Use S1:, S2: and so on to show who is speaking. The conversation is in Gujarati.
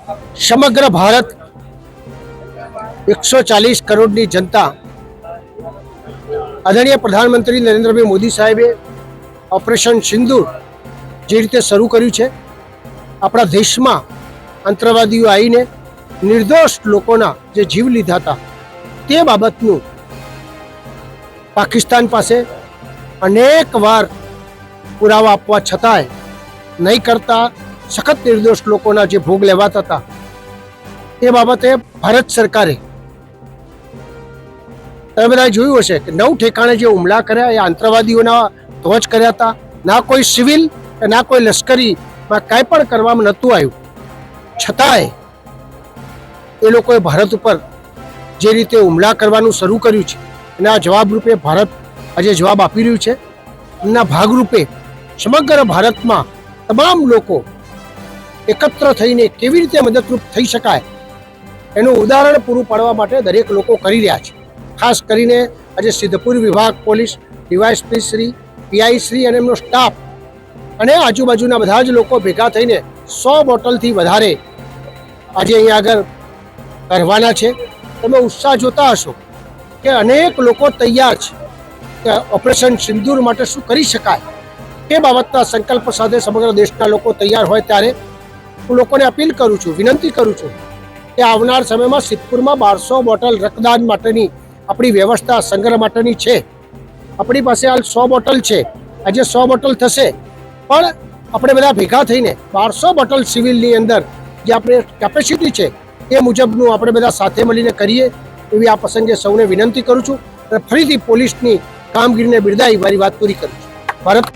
S1: સમગ્ર ભારત 140 કરોડની જનતા આદરણીય પ્રધાનમંત્રી નરેન્દ્રભાઈ મોદી સાહેબે ઓપરેશન સિંદૂર જે રીતે શરૂ કર્યું છે, આપણા દેશમાં આતંકવાદીઓ આવીને નિર્દોષ લોકોના જે જીવ લીધા હતા તે બાબતનું પાકિસ્તાન પાસે અનેક વાર પુરાવા આપવા છતાંય નહીં કરતા સખત નિર્દોષ લોકોના જે ભોગ લેવાતા હતા એ બાબતે ભારત સરકારે, તમે બધા જોયું હશે કે 9 ઠેકાણે જે હુમલા કર્યા એ આતંકવાદીઓના ધ્વજ કર્યા હતા. ના કોઈ સિવિલ કે ના કોઈ લશ્કરીમાં કાંઈ પણ કરવામાં નહોતું આવ્યું, છતાંય એ લોકોએ ભારત ઉપર જે રીતે હુમલા કરવાનું શરૂ કર્યું છે એના જવાબરૂપે ભારત આજે જવાબ આપી રહ્યું છે. એના ભાગરૂપે સમગ્ર ભારતમાં તમામ લોકો એકત્ર થઈને કેવી રીતે મદદરૂપ થઈ શકાય એનું ઉદાહરણ પૂરું પાડવા માટે દરેક લોકો કરી રહ્યા છે. ખાસ કરીને આજે સિદ્ધપુર વિભાગ police, DYSP Shri, PI Shri અને એમનો સ્ટાફ અને આજુબાજુના બધા જ લોકો ભેગા થઈને 100 બોટલથી વધારે આજે અહીંયા આગળ કરવાના છે. તમે ઉત્સાહ જોતા હશો કે અનેક લોકો તૈયાર છે કે ઓપરેશન સિંદૂર માટે શું કરી શકાય એ બાબતના સંકલ્પ સાથે સમગ્ર દેશના લોકો તૈયાર હોય ત્યારે હું લોકોને અપીલ કરું છું, વિનંતી કરું છું કે આવનાર સમયમાં સિદ્ધપુરમાં 1200 બોટલ રક્તદાન માટેની આપણી વ્યવસ્થા સંગ્રહ માટેની છે. આપણી પાસે હાલ 100 બોટલ છે, આજે 100 બોટલ થશે, પણ આપણે બધા ભેગા થઈને 1200 બોટલ સિવિલની અંદર જે આપણે કેપેસિટી છે એ મુજબનું આપણે બધા સાથે મળીને કરીએ એવી આ પ્રસંગે સૌને વિનંતી કરું છું અને ફરીથી પોલીસની કામગીરીને બિરદાવી મારી વાત પૂરી કરું છું. ભારત